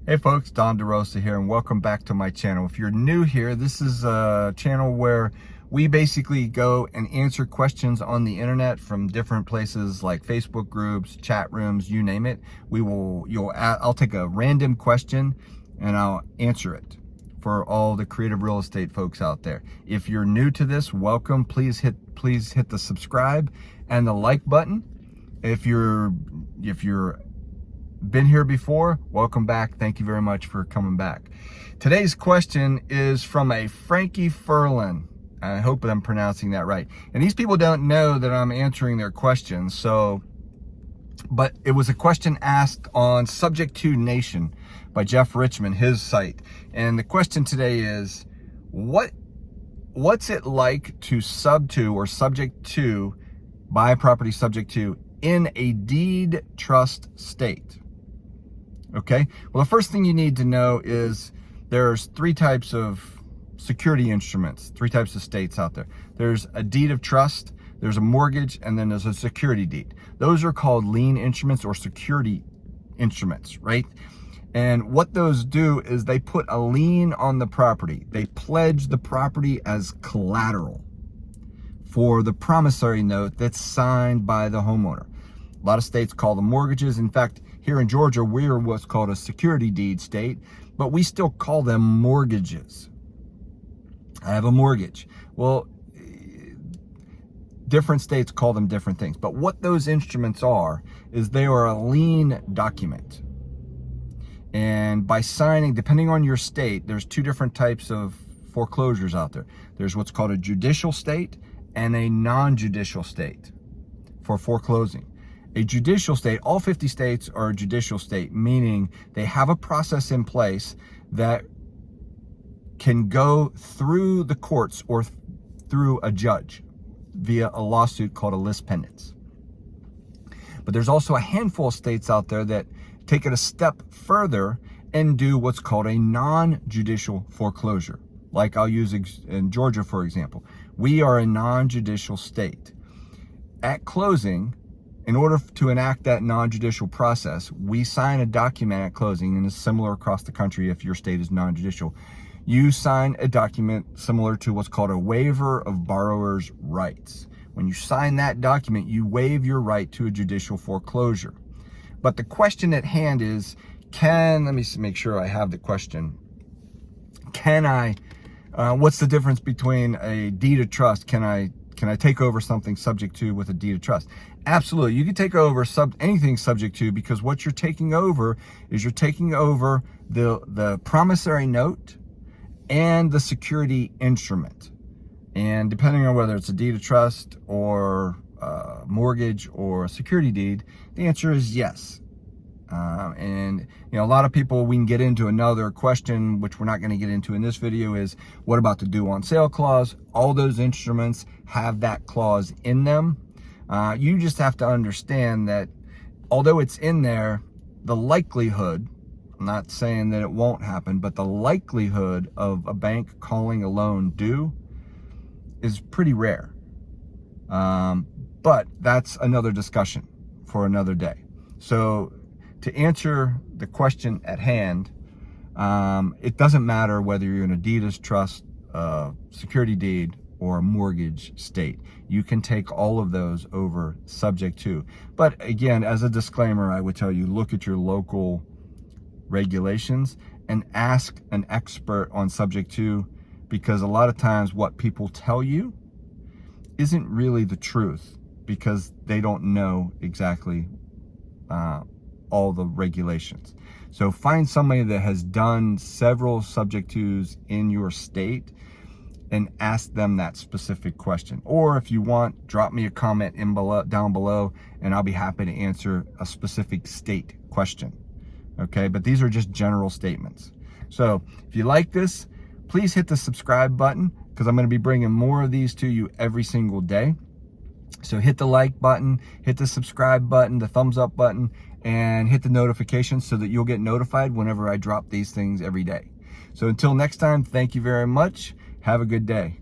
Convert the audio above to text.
Hey folks, Don DeRosa here, and welcome back to my channel. If you're new here, this is a channel where we basically go and answer questions on the internet from different places like Facebook groups, chat rooms, you name it. I'll take a random question and I'll answer it for all the creative real estate folks out there. If you're new to this, welcome. Please hit the subscribe and the like button. If you're been here before, welcome back. Thank you very much for coming back. Today's question is from a Frankie Furlan. I hope I'm pronouncing that right. And these people don't know that I'm answering their questions. But it was a question asked on Sub2 Nation by Jeff Richmond, his site. And the question today is, what's it like to sub2 or subject to, buy property subject to in a deed trust state? Okay, well, the first thing you need to know is there's three types of security instruments, three types of states out there. There's a deed of trust, there's a mortgage, and then there's a security deed. Those are called lien instruments or security instruments, right? And what those do is they put a lien on the property. They pledge the property as collateral for the promissory note that's signed by the homeowner. A lot of states call them mortgages. In fact, here in Georgia, we're what's called a security deed state, but we still call them mortgages. I have a mortgage. Well, different states call them different things, but what those instruments are is they are a lien document. And by signing, depending on your state, there's two different types of foreclosures out there. There's what's called a judicial state and a non-judicial state for foreclosing. A judicial state, all 50 states are a judicial state, meaning they have a process in place that can go through the courts or through a judge via a lawsuit called a lis pendens. But there's also a handful of states out there that take it a step further and do what's called a non-judicial foreclosure. Like I'll use in Georgia, for example. We are a non-judicial state. At closing, in order to enact that non-judicial process, we sign a document at closing, and it's similar across the country if your state is non-judicial. You sign a document similar to what's called a waiver of borrower's rights. When you sign that document, you waive your right to a judicial foreclosure. But the question at hand is, let me make sure I have the question. What's the difference between a deed of trust? Can I take over something subject to with a deed of trust? Absolutely. You can take over anything subject to, because what you're taking over is you're taking over the promissory note and the security instrument. And depending on whether it's a deed of trust or a mortgage or a security deed, the answer is yes. And a lot of people, we can get into another question, which we're not going to get into in this video, is what about the due on sale clause? All those instruments have that clause in them. You just have to understand that although it's in there, the likelihood, I'm not saying that it won't happen, but the likelihood of a bank calling a loan due is pretty rare. But that's another discussion for another day. So to answer the question at hand, it doesn't matter whether you're in a deed of trust, security deed, or a mortgage state. You can take all of those over subject to. But again, as a disclaimer, I would tell you, look at your local regulations and ask an expert on subject to, because a lot of times what people tell you isn't really the truth, because they don't know exactly all the regulations. So find somebody that has done several subject tos in your state and ask them that specific question. Or if you want, drop me a comment down below, and I'll be happy to answer a specific state question. Okay, but these are just general statements. So if you like this, please hit the subscribe button, because I'm going to be bringing more of these to you every single day. So hit the like button, hit the subscribe button, the thumbs up button, and hit the notifications so that you'll get notified whenever I drop these things every day. So until next time, thank you very much. Have a good day.